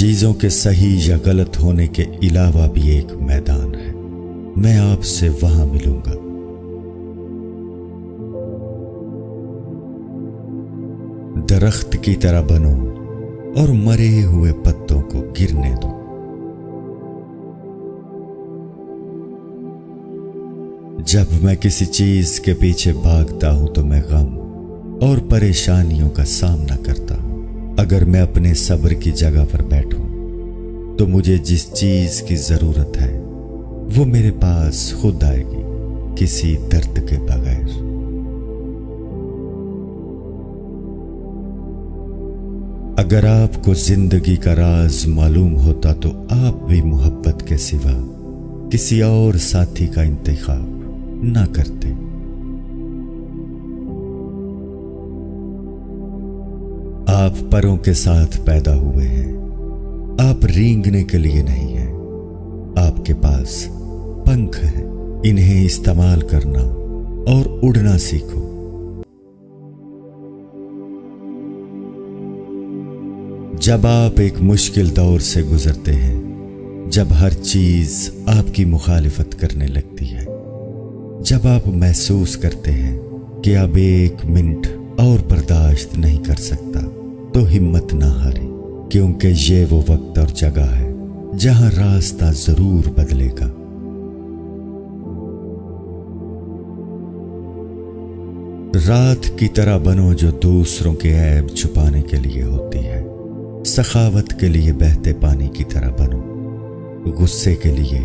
چیزوں کے صحیح یا غلط ہونے کے علاوہ بھی ایک میدان ہے، میں آپ سے وہاں ملوں گا۔ درخت کی طرح بنو اور مرے ہوئے پتوں کو گرنے دو۔ جب میں کسی چیز کے پیچھے بھاگتا ہوں تو میں غم اور پریشانیوں کا سامنا کرتا ہوں۔ اگر میں اپنے صبر کی جگہ پر بیٹھوں تو مجھے جس چیز کی ضرورت ہے وہ میرے پاس خود آئے گی، کسی درد کے بغیر۔ اگر آپ کو زندگی کا راز معلوم ہوتا تو آپ بھی محبت کے سوا کسی اور ساتھی کا انتخاب نہ کرتے۔ آپ پروں کے ساتھ پیدا ہوئے ہیں، آپ رینگنے کے لیے نہیں ہیں۔ آپ کے پاس پنکھ ہیں، انہیں استعمال کرنا اور اڑنا سیکھو۔ جب آپ ایک مشکل دور سے گزرتے ہیں، جب ہر چیز آپ کی مخالفت کرنے لگتی ہے، جب آپ محسوس کرتے ہیں کہ اب ایک منٹ اور برداشت نہیں کر سکتا، تو ہمت نہ ہاریں، کیونکہ یہ وہ وقت اور جگہ ہے جہاں راستہ ضرور بدلے گا۔ رات کی طرح بنو جو دوسروں کے عیب چھپانے کے لیے ہوتی ہے، سخاوت کے لیے بہتے پانی کی طرح بنو، غصے کے لیے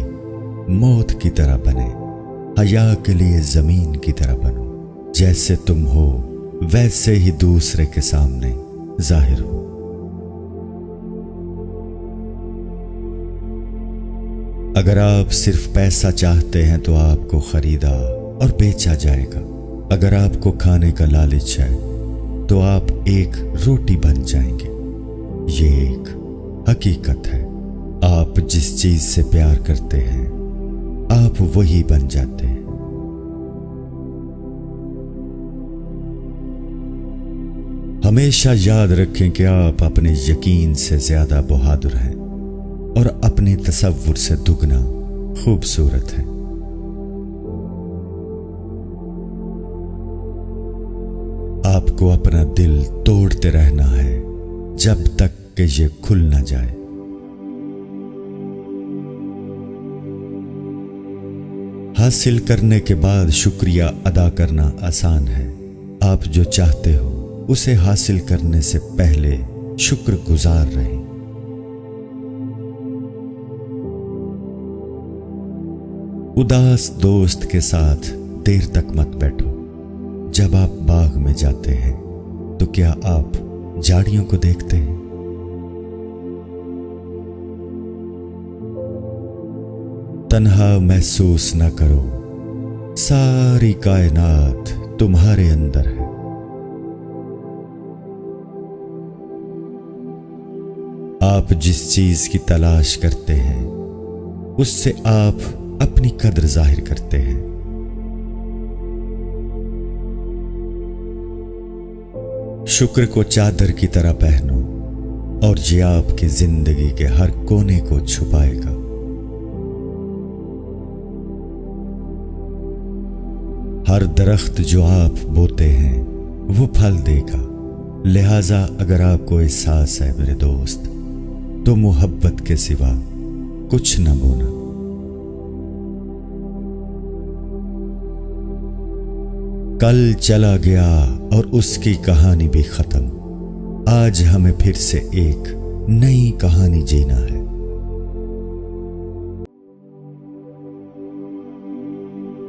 موت کی طرح بنے، حیا کے لیے زمین کی طرح بنو۔ جیسے تم ہو ویسے ہی دوسرے کے سامنے ظاہر ہو۔ اگر آپ صرف پیسہ چاہتے ہیں تو آپ کو خریدا اور بیچا جائے گا۔ اگر آپ کو کھانے کا لالچ ہے تو آپ ایک روٹی بن جائیں گے۔ یہ ایک حقیقت ہے، آپ جس چیز سے پیار کرتے ہیں آپ وہی بن جاتے ہیں۔ ہمیشہ یاد رکھیں کہ آپ اپنے یقین سے زیادہ بہادر ہیں اور اپنے تصور سے دگنا خوبصورت ہیں۔ آپ کو اپنا دل توڑتے رہنا ہے جب تک کہ یہ کھل نہ جائے۔ حاصل کرنے کے بعد شکریہ ادا کرنا آسان ہے۔ آپ جو چاہتے ہو اسے حاصل کرنے سے پہلے شکر گزار رہیں۔ اداس دوست کے ساتھ دیر تک مت بیٹھو۔ جب آپ باغ میں جاتے ہیں تو کیا آپ جھاڑیوں کو دیکھتے ہیں؟ تنہا محسوس نہ کرو، ساری کائنات تمہارے اندر ہے۔ آپ جس چیز کی تلاش کرتے ہیں اس سے آپ اپنی قدر ظاہر کرتے ہیں۔ شکر کو چادر کی طرح پہنو اور یہ آپ کی زندگی کے ہر کونے کو چھپائے گا۔ ہر درخت جو آپ بوتے ہیں وہ پھل دے گا، لہذا اگر آپ کو احساس ہے میرے دوست تو محبت کے سوا کچھ نہ بونا۔ کل چلا گیا اور اس کی کہانی بھی ختم، آج ہمیں پھر سے ایک نئی کہانی جینا ہے۔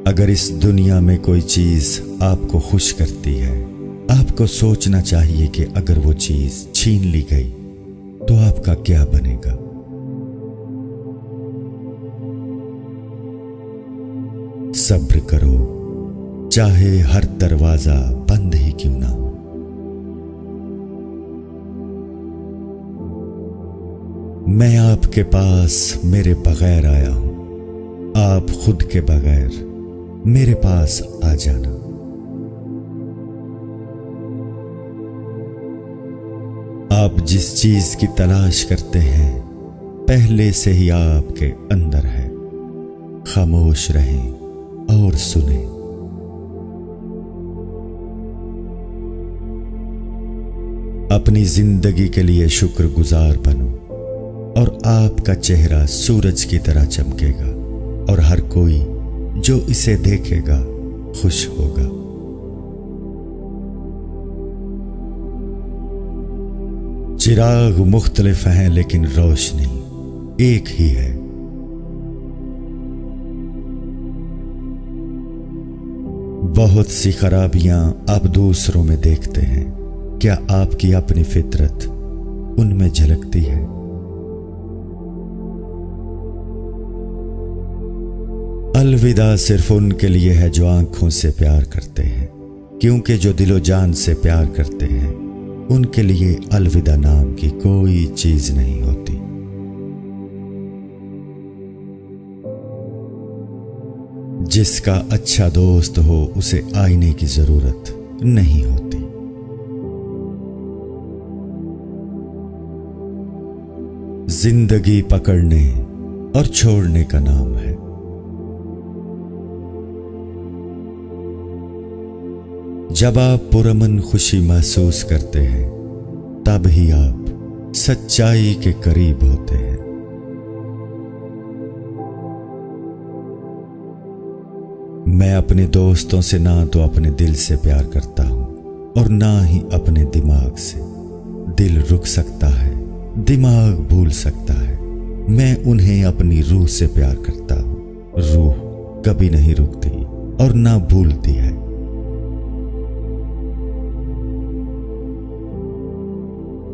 اگر اس دنیا میں کوئی چیز آپ کو خوش کرتی ہے، آپ کو سوچنا چاہیے کہ اگر وہ چیز چھین لی گئی تو آپ کا کیا بنے گا۔ صبر کرو، چاہے ہر دروازہ بند ہی کیوں نہ ہو۔ میں آپ کے پاس میرے بغیر آیا ہوں، آپ خود کے بغیر میرے پاس آ جانا۔ آپ جس چیز کی تلاش کرتے ہیں پہلے سے ہی آپ کے اندر ہے. خاموش رہیں اور سنیں. اپنی زندگی کے لیے شکر گزار بنو اور آپ کا چہرہ سورج کی طرح چمکے گا اور ہر کوئی جو اسے دیکھے گا خوش ہوگا. چراغ مختلف ہیں لیکن روشنی ایک ہی ہے. بہت سی خرابیاں آپ دوسروں میں دیکھتے ہیں. کیا آپ کی اپنی فطرت ان میں جھلکتی ہے؟ الوداع صرف ان کے لیے ہے جو آنکھوں سے پیار کرتے ہیں، کیونکہ جو دل و جان سے پیار کرتے ہیں ان کے لیے الوداع نام کی کوئی چیز نہیں ہوتی. جس کا اچھا دوست ہو اسے آئینے کی ضرورت نہیں ہوتی. زندگی پکڑنے اور چھوڑنے کا نام ہے. جب آپ پرامن خوشی محسوس کرتے ہیں تب ہی آپ سچائی کے قریب ہوتے ہیں. میں اپنے دوستوں سے نہ تو اپنے دل سے پیار کرتا ہوں اور نہ ہی اپنے دماغ سے. دل رک سکتا ہے، دماغ بھول سکتا ہے، میں انہیں اپنی روح سے پیار کرتا ہوں. روح کبھی نہیں رکتی اور نہ بھولتی ہے.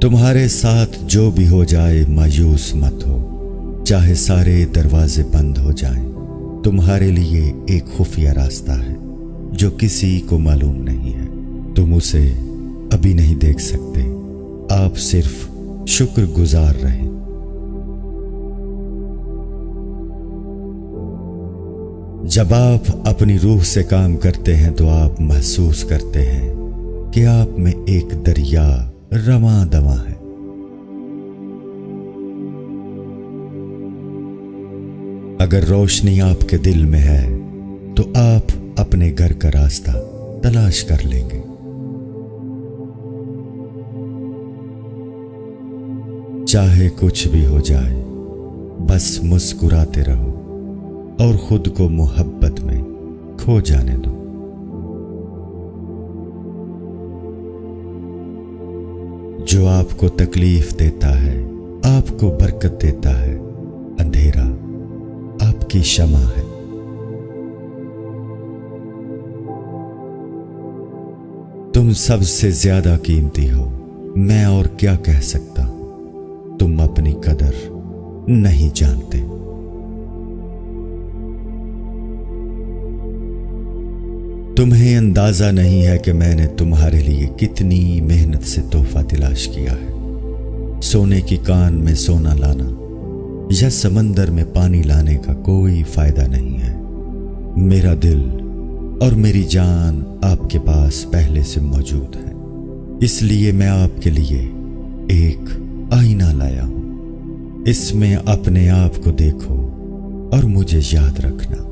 تمہارے ساتھ جو بھی ہو جائے مایوس مت ہو، چاہے سارے دروازے بند ہو جائیں. تمہارے لیے ایک خفیہ راستہ ہے جو کسی کو معلوم نہیں ہے. تم اسے ابھی نہیں دیکھ سکتے. آپ صرف شکر گزار رہیں. جب آپ اپنی روح سے کام کرتے ہیں تو آپ محسوس کرتے ہیں کہ آپ میں ایک دریا رواں دواں ہے. اگر روشنی آپ کے دل میں ہے تو آپ اپنے گھر کا راستہ تلاش کر لیں گے. چاہے کچھ بھی ہو جائے بس مسکراتے رہو اور خود کو محبت میں کھو جانے دو. جو آپ کو تکلیف دیتا ہے آپ کو برکت دیتا ہے. اندھیرا آپ کی شمع ہے. تم سب سے زیادہ قیمتی ہو. میں اور کیا کہہ سکتا ہوں. تم اپنی قدر نہیں جانتے. تمہیں اندازہ نہیں ہے کہ میں نے تمہارے لیے کتنی محنت سے تحفہ تلاش کیا ہے. سونے کی کان میں سونا لانا یا سمندر میں پانی لانے کا کوئی فائدہ نہیں ہے. میرا دل اور میری جان آپ کے پاس پہلے سے موجود ہے. اس لیے میں آپ کے لیے ایک آئینہ لایا ہوں. اس میں اپنے آپ کو دیکھو اور مجھے یاد رکھنا.